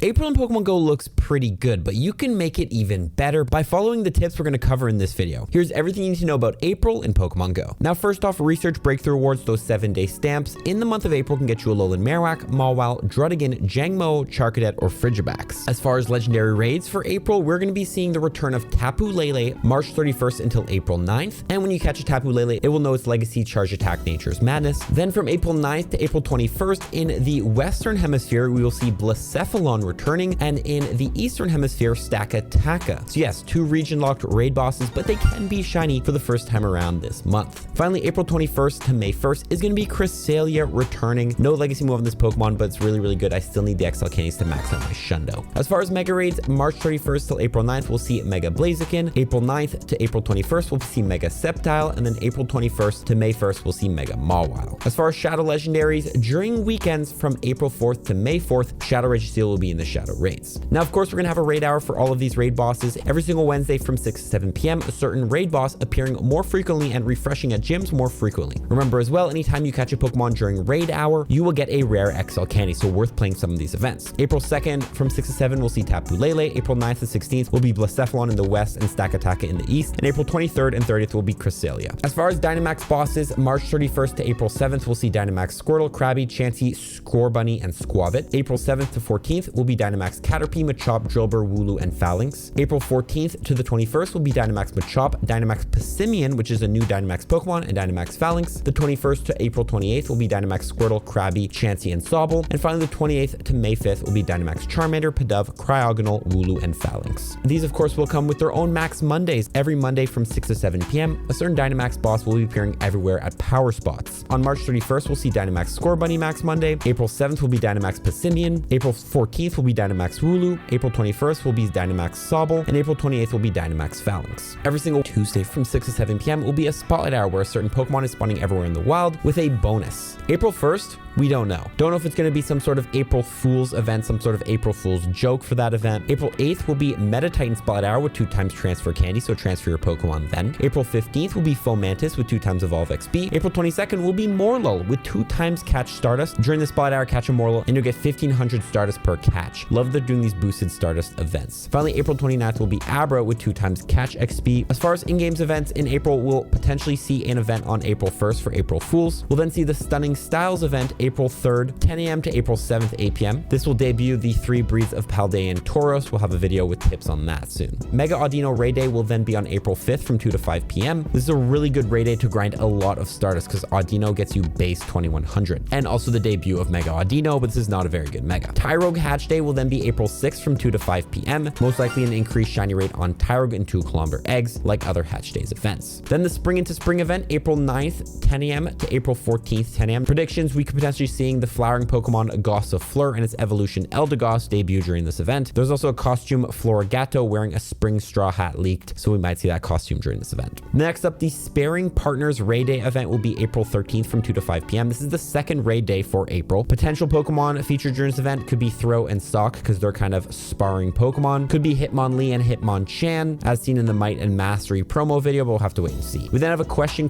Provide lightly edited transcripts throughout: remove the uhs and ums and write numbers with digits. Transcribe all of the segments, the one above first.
April in Pokemon Go looks pretty good, but you can make it even better by following the tips we're going to cover in this video. Here's everything you need to know about April in Pokemon Go. Now, first off, research breakthrough awards, those 7-day stamps in the month of April can get you a Alolan Marowak, Mawile, Druddigon, Jangmo, Charcadet, or Frigibax. As far as legendary raids for April, we're going to be seeing the return of Tapu Lele March 31st until April 9th. And when you catch a Tapu Lele, it will know its legacy Charge Attack Nature's Madness. Then from April 9th to April 21st in the Western Hemisphere, we will see Blacephalon returning, and in the Eastern Hemisphere, Stakataka. So yes, 2 region-locked raid bosses, but they can be shiny for the first time around this month. Finally, April 21st to May 1st is going to be Cresselia returning. No legacy move on this Pokemon, but it's really, really good. I still need the XL candies to max out my Shundo. As far as Mega Raids, March 31st till April 9th, we'll see Mega Blaziken. April 9th to April 21st, we'll see Mega Sceptile, and then April 21st to May 1st, we'll see Mega Mawile. As far as Shadow Legendaries, during weekends from April 4th to May 4th, Shadow Registeel will be in the Shadow Raids. Now, of course, we're going to have a raid hour for all of these raid bosses every single Wednesday from 6 to 7 p.m. A certain raid boss appearing more frequently and refreshing at gyms more frequently. Remember as well, anytime you catch a Pokemon during raid hour, you will get a rare XL candy, so worth playing some of these events. April 2nd from 6 to 7, we'll see Tapu Lele. April 9th to 16th will be Blacephalon in the west and Stakataka in the east. And April 23rd and 30th will be Cresselia. As far as Dynamax bosses, March 31st to April 7th, we'll see Dynamax Squirtle, Krabby, Chansey, Scorbunny, and Squavit. April 7th to 14th will be Dynamax Caterpie, Machop, Drillbur, Wooloo, and Phalanx. April 14th to the 21st will be Dynamax Machop, Dynamax Passimian, which is a new Dynamax Pokemon, and Dynamax Phalanx. The 21st to April 28th will be Dynamax Squirtle, Krabby, Chansey, and Sobble. And finally, the 28th to May 5th will be Dynamax Charmander, Pidove, Cryogonal, Wooloo, and Phalanx. These, of course, will come with their own Max Mondays. Every Monday from 6 to 7 p.m., a certain Dynamax boss will be appearing everywhere at power spots. On March 31st, we'll see Dynamax Scorbunny Max Monday. April 7th will be Dynamax Passimian. April 14th will be Dynamax Wooloo. April 21st will be Dynamax Sobble. And April 28th will be Dynamax Phalanx. Every single Tuesday from 6 to 7 p.m. will be a spotlight hour where a certain Pokemon is spawning everywhere in the wild with a bonus. April 1st, we don't know. Don't know if it's going to be some sort of April Fool's event, some sort of April Fool's joke for that event. April 8th will be Meta Titan Spotlight Hour with 2 times transfer candy, so transfer your Pokemon then. April 15th will be Fomantis with 2 times Evolve XP. April 22nd will be Morlul with 2 times Catch Stardust. During the Spotlight Hour, catch a Morlul and you'll get 1500 Stardust per catch. Love they're doing these boosted Stardust events. Finally, April 29th will be Abra with 2 times Catch XP. As far as in-games events in April, we'll potentially see an event on April 1st for April Fools. We'll then see the Stunning Styles event April 3rd, 10 a.m. to April 7th, 8 p.m. This will debut the 3 breeds of Paldean Tauros. We'll have a video with tips on that soon. Mega Audino Raid Day will then be on April 5th from 2 to 5 p.m. This is a really good raid day to grind a lot of Stardust because Audino gets you base 2100. And also the debut of Mega Audino, but this is not a very good Mega. Tyrogue Hatch Day will then be April 6th from 2 to 5 p.m. Most likely an increased shiny rate on Tyrogue and 2-kilometer eggs like other Hatch Days events. Then the Spring into Spring event, April 9th, 10 a.m. to April 14th, 10 a.m. Predictions, we could potentially seeing the flowering Pokemon Gossifleur and its evolution Eldegoss debut during this event. There's also a costume Florigato wearing a spring straw hat leaked, so we might see that costume during this event. Next up, the Sparing Partners Raid Day event will be April 13th from 2 to 5 p.m. This is the second raid day for April. Potential Pokemon featured during this event could be Throw and Sock because they're kind of sparring Pokemon. Could be Hitmonlee and Hitmonchan as seen in the Might and Mastery promo video, but we'll have to wait and see. We then have a question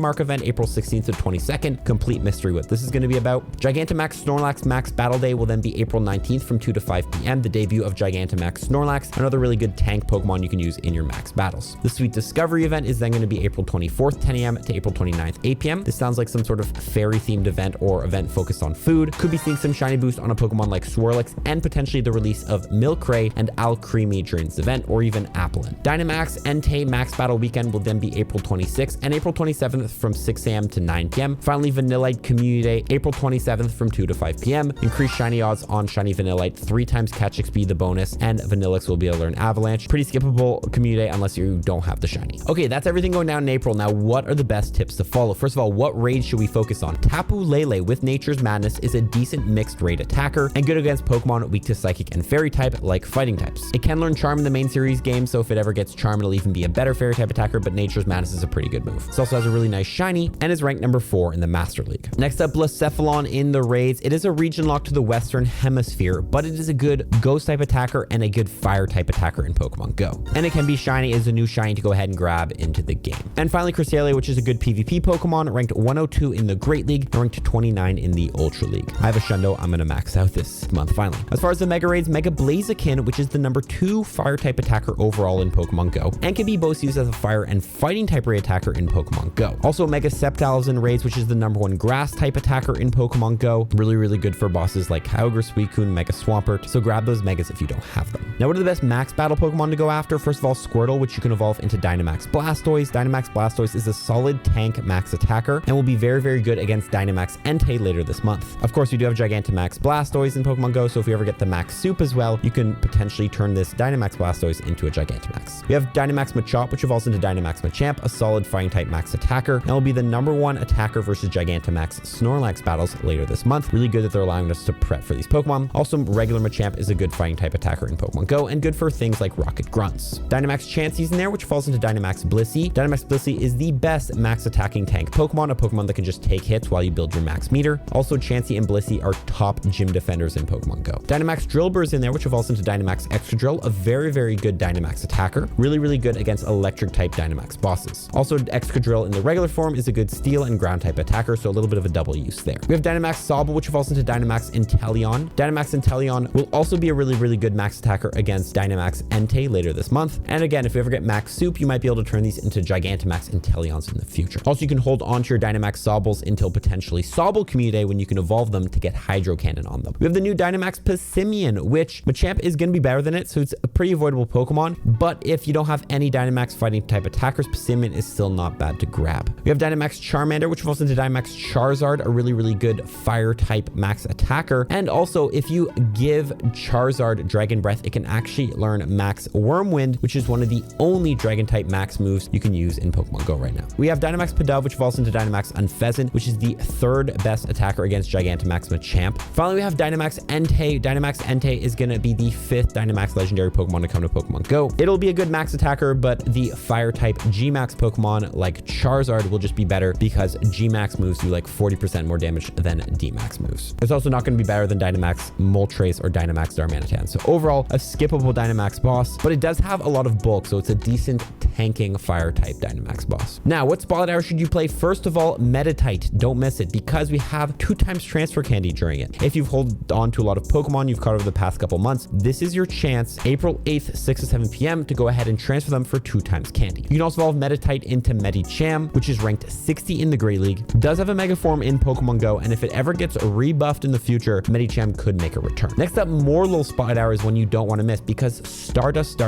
mark event April 16th to 22nd, Complete Mystery Whip. This is going to be about Gigantamax Snorlax Max Battle Day will then be April 19th from 2 to 5 p.m. The debut of Gigantamax Snorlax, another really good tank Pokemon you can use in your max battles. The Sweet Discovery event is then going to be April 24th, 10 a.m. to April 29th, 8 p.m. This sounds like some sort of fairy themed event or event focused on food. Could be seeing some shiny boost on a Pokemon like Swirlix and potentially the release of Milkray and Alcremie during this event, or even Applin. Dynamax Entei Max Battle Weekend will then be April 26th and April 27th from 6 a.m. to 9 p.m. Finally, Vanillite Community Day, April 27th from 2 to 5 p.m. Increased shiny odds on shiny Vanillite, 3 times Catch XP the bonus, and Vanillix will be able to learn Avalanche. Pretty skippable community day unless you don't have the shiny. Okay, that's everything going down in April. Now, what are the best tips to follow? First of all, what raid should we focus on? Tapu Lele with Nature's Madness is a decent mixed raid attacker and good against Pokemon weak to Psychic and Fairy type like fighting types. It can learn Charm in the main series game, so if it ever gets Charm, it'll even be a better Fairy type attacker, but Nature's Madness is a pretty good move. It also has a really nice shiny and is ranked number 4 in the Master League. Next up, Blacephalon in the raids. It is a region lock to the Western Hemisphere, but it is a good Ghost type attacker and a good Fire type attacker in Pokemon Go. And it can be shiny, is a new shiny to go ahead and grab into the game. And finally, Cresselia, which is a good PvP Pokemon, ranked 102 in the Great League, and ranked 29 in the Ultra League. I have a Shundo I'm going to max out this month finally. finally. As far as the Mega Raids, Mega Blaziken, which is the number 2 fire type attacker overall in Pokemon Go, and can be both used as a fire and fighting type raid attacker in Pokemon Go. Also, Mega Sceptiles in raids, which is the number 1 grass type attacker in Pokemon Go. Really good for bosses like Kyogre, Suicune, Mega Swampert. So grab those Megas if you don't have them. Now, what are the best max battle Pokemon to go after? First of all, Squirtle, which you can evolve into Dynamax Blastoise. Dynamax Blastoise is a solid tank max attacker and will be very good against Dynamax Entei later this month. Of course, we do have Gigantamax Blastoise in Pokemon Go, so if you ever get the Max Soup as well, you can potentially turn this Dynamax Blastoise into a Gigantamax. We have Dynamax Machop, which evolves into Dynamax Machamp, a solid fighting type max attacker, and will be the number 1 attacker versus Gigantamax Snorlax battles later this month. Really good that they're allowing us to prep for these Pokemon. Also, regular Machamp is a good fighting type attacker in Pokemon Go and good for things like Rocket Grunts. Dynamax Chansey's in there, which falls into Dynamax Blissey. Dynamax Blissey is the best max attacking tank Pokemon, a Pokemon that can just take hits while you build your max meter. Also, Chansey and Blissey are top gym defenders in Pokemon Go. Dynamax Drillbur is in there, which evolves into Dynamax Excadrill, a very good Dynamax attacker. Really good against electric type Dynamax bosses. Also, Excadrill in the regular form is a good steel and ground type attacker, so a little bit of a double use there. We have Dynamax Sobble, which evolves into Dynamax Inteleon. Dynamax Inteleon will also be a really good max attacker against Dynamax Entei later this month. And again, if you ever get Max Soup, you might be able to turn these into Gigantamax Inteleons in the future. Also, you can hold onto your Dynamax Sobbles until potentially Sobble Community Day when you can evolve them to get Hydro Cannon on them. We have the new Dynamax Passimian, which Machamp is going to be better than it, so it's a pretty avoidable Pokemon. But if you don't have any Dynamax fighting type attackers, Passimian is still not bad to grab. We have Dynamax Charmander, which evolves into Dynamax Charizard, a really good fire type max attacker. And also, if you give Charizard Dragon Breath, it can actually learn Max Whirlwind, which is one of the only Dragon type max moves you can use in Pokemon Go right now. We have Dynamax Pidove, which evolves into Dynamax Unfezant, which is the 3rd best attacker against Gigantamax Machamp. Finally, we have Dynamax Entei. Dynamax Entei is going to be the 5th Dynamax legendary Pokemon to come to Pokemon Go. It'll be a good max attacker, but the fire type G-Max Pokemon like Charizard will just be better because G-Max moves do like 40% more damage than D-Max moves. It's also not going to be better than Dynamax Moltres or Dynamax Darmanitan. So overall, a skippable Dynamax boss, but it does have a lot of bulk, so it's a decent tanking fire type Dynamax boss. Now, what Spotlight Hour should you play? First of all, Meditite. Don't miss it because we have 2x transfer candy during it. If you've held on to a lot of Pokemon you've caught over the past couple months, this is your chance, April 8th, 6 to 7 p.m. to go ahead and transfer them for 2x candy. You can also evolve Meditite into Medicham, which is ranked 60 in the Great League, does have a Mega Form in Pokemon Go, and if it ever gets rebuffed in the future, Medicham could make a return. Next up, Morlul Spotlight Hour is one you don't want to miss because Stardust,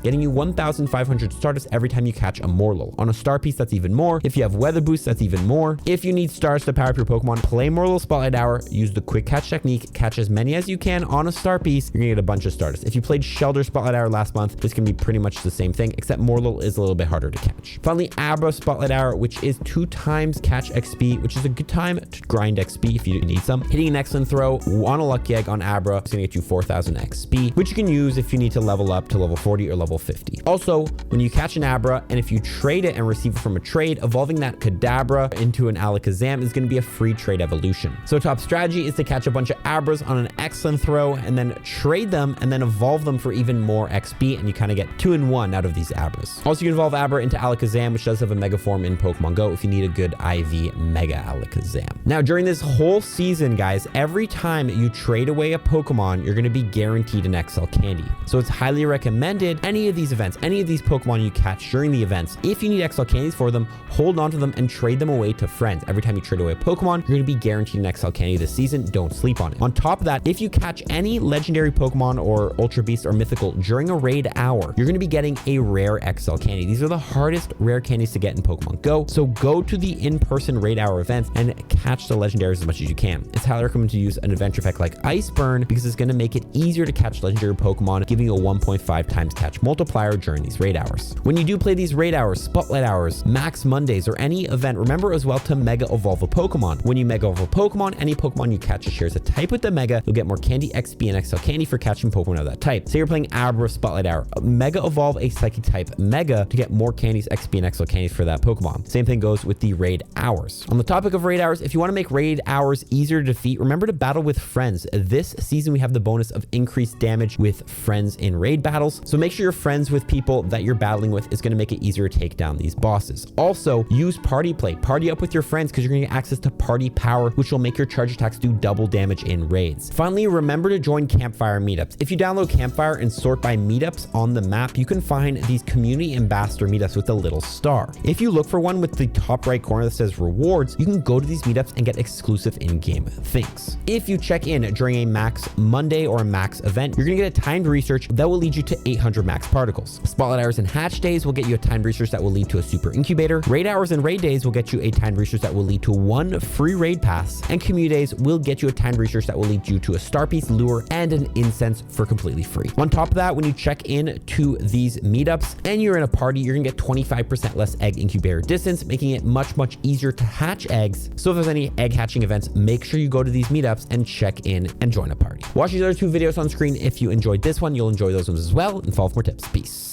getting you 1,500 Stardust every time you catch a Morlul. On a Star Piece, that's even more. If you have Weather Boost, that's even more. If you need stars to power up your Pokemon, play Morlul Spotlight Hour, use the quick catch technique, catch as many as you can on a Star Piece, you're gonna get a bunch of Stardust. If you played Shelter Spotlight Hour last month, this can be pretty much the same thing, except Morlul is a little bit harder to catch. Finally, Abra Spotlight Hour, which is 2x catch XP, which is a good time to grind XP if you need some. Hitting an excellent throw on a Lucky Egg on Abra is gonna get you 4,000 XP, which you can use if you need to level up to level 40 or level 50. Also, when you catch an Abra, and if you trade it and receive it from a trade, evolving that Kadabra into an Alakazam is going to be a free trade evolution. So top strategy is to catch a bunch of Abras on an excellent throw and then trade them and then evolve them for even more XP, and you kind of get 2-in-1 out of these Abras. Also, you can evolve Abra into Alakazam, which does have a Mega Form in Pokemon Go if you need a good IV Mega Alakazam. Now, during this whole season, guys, every time you trade away a Pokemon, you're going to be guaranteed an XL Candy. So it's highly recommended any of these events, any of these Pokemon you catch during the events, if you need XL Candies for them, hold on to them and trade them away to friends. Every time you trade away a Pokemon, you're going to be guaranteed an XL Candy this season. Don't sleep on it. On top of that, if you catch any legendary Pokemon or Ultra Beast or Mythical during a raid hour, you're going to be getting a rare XL Candy. These are the hardest rare candies to get in Pokemon Go. So go to the in-person raid hour events and catch the legendaries as much as you can. It's highly recommended to use an adventure effect like Ice Burn because it's going to make it easier to catch legendary Pokemon, giving you a 1.5 times catch multiplier during these raid hours. When you do play these raid hours, Spotlight Hours, Max Mondays, or any event, remember as well to Mega Evolve a Pokemon. When you Mega Evolve a Pokemon, any Pokemon you catch that shares a type with the Mega, you'll get more Candy XP and XL Candy for catching Pokemon of that type. Say you're playing Abra Spotlight Hour, Mega Evolve a Psychic type Mega to get more Candies, XP, and XL Candies for that Pokemon. Same thing goes with the raid hours. On the topic of raid hours, if you want to make raid hours easier to defeat, remember to battle with friends. This season, we have the bonus of increased damage with friends in raid battles. So make sure you're friends with people that you're battling with. Is going to make it easier to take down these bosses. Also, use party play. Party up with your friends because you're going to get access to party power, which will make your charge attacks do double damage in raids. Finally, Finally, remember to join Campfire meetups. If you download Campfire and sort by meetups on the map, you can find these community ambassador meetups with a little star. If you look for one with the top right corner that says rewards, you can go to these meetups and get exclusive in-game things. If you check in during a max Monday or a max event, you're gonna get a timed research that will lead you to 800 max particles. Spotlight hours and hatch days will get you a timed research that will lead to a super incubator. Raid hours and raid days will get you a timed research that will lead to 1 free raid pass, and community days will get you a timed research that will lead you to a star piece, lure, and an incense for completely free. On top of that, when you check in to these meetups and you're in a party, you're gonna get 25% less egg incubator distance, making it much easier to hatch eggs. So if there's any egg hatching events, make sure you go to these meetups and check in and join a party. Watch these other 2 videos on screen. If you enjoyed this one, you'll enjoy those ones as well, and follow for more tips. Peace.